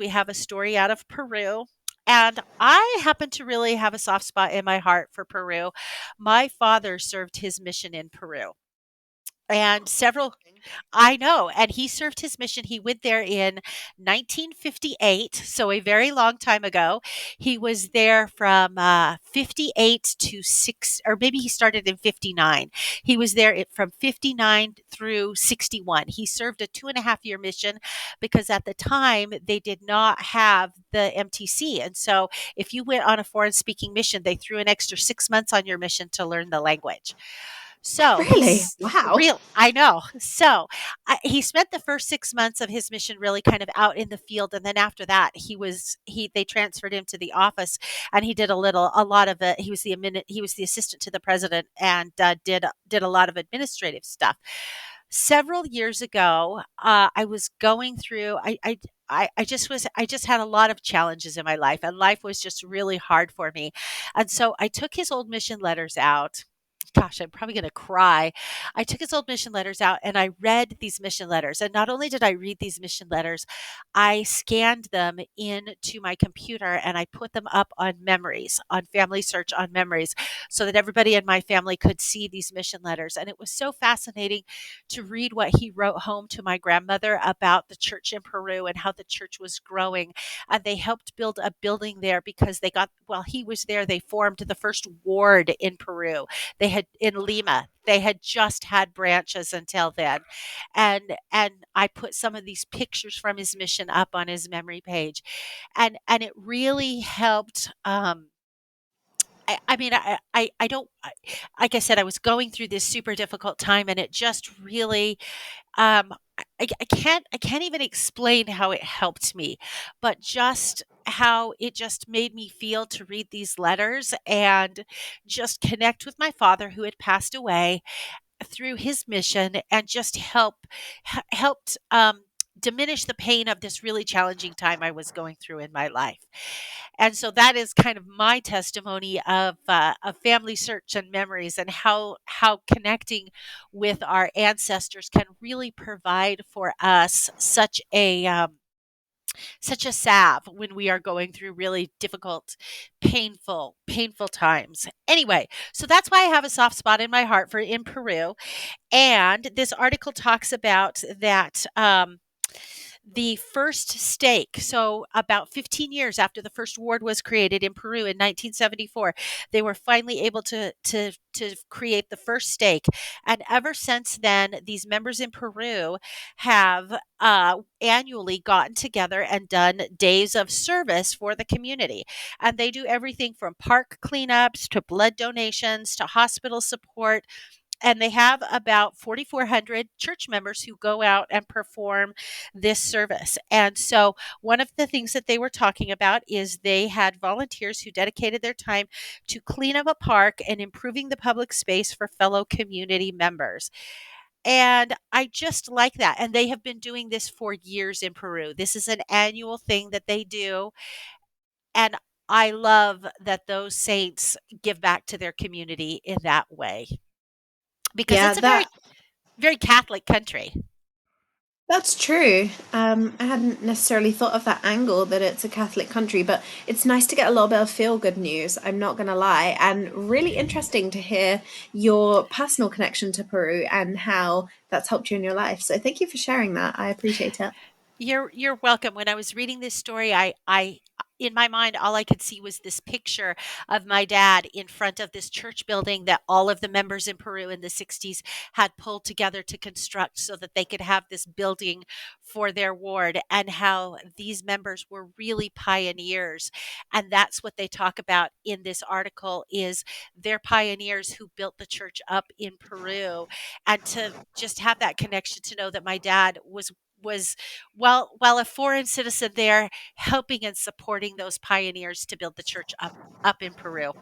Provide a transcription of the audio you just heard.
we have a story out of Peru. And I happen to really have a soft spot in my heart for Peru. My father served his mission in Peru. And Oh, several interesting. I know, and he served his mission. He went there in 1958, so a very long time ago. He was there from 58 to 6, or maybe he started in 59. He was there from 59 through 61. He served a 2.5 year mission because at the time they did not have the MTC. And so if you went on a foreign speaking mission, they threw an extra 6 months on your mission to learn the language. So Really? he's Wow. real. I know. So he spent the first 6 months of his mission really kind of out in the field, and then after that, they transferred him to the office, and he did a lot of it. He was the assistant to the president, and did a lot of administrative stuff. Several years ago, I was going through. I just had a lot of challenges in my life, and life was just really hard for me, and so I took his old mission letters out. Gosh, I'm probably going to cry. I took his old mission letters out and I read these mission letters. And not only did I read these mission letters, I scanned them into my computer and I put them up on memories, on Family Search on memories, so that everybody in my family could see these mission letters. And it was so fascinating to read what he wrote home to my grandmother about the church in Peru and how the church was growing. And they helped build a building there because while he was there, they formed the first ward in Peru. They had in Lima. They had just had branches until then. And I put some of these pictures from his mission up on his memory page. And it really helped. I mean, I don't, like I said, I was going through this super difficult time and it just really, um, I can't even explain how it helped me, but just how it just made me feel to read these letters and just connect with my father who had passed away through his mission and just helped diminish the pain of this really challenging time I was going through in my life. And so that is kind of my testimony of family search and memories, and how connecting with our ancestors can really provide for us such a salve when we are going through really difficult, painful times. Anyway, so that's why I have a soft spot in my heart for in Peru. And this article talks about that. The first stake. So, about 15 years after the first ward was created in Peru in 1974, they were finally able to create the first stake. And ever since then, these members in Peru have annually gotten together and done days of service for the community. And they do everything from park cleanups to blood donations to hospital support, and they have about 4,400 church members who go out and perform this service. And so, one of the things that they were talking about is they had volunteers who dedicated their time to clean up a park and improving the public space for fellow community members. And I just like that. And they have been doing this for years in Peru. This is an annual thing that they do. And I love that those saints give back to their community in that way because Yeah, it's a very Catholic country. that's true. I hadn't necessarily thought of that angle that it's a Catholic country, but it's nice to get a little bit of feel good news. I'm not going to lie. And really interesting to hear your personal connection to Peru and how that's helped you in your life. So thank you for sharing that. I appreciate it. You're welcome. When I was reading this story, I in my mind all I could see was this picture of my dad in front of this church building that all of the members in Peru in the 60s had pulled together to construct so that they could have this building for their ward, and how these members were really pioneers. And that's what they talk about in this article is they're pioneers who built the church up in Peru. And to just have that connection, to know that my dad was while a foreign citizen there, helping and supporting those pioneers to build the church up in Peru.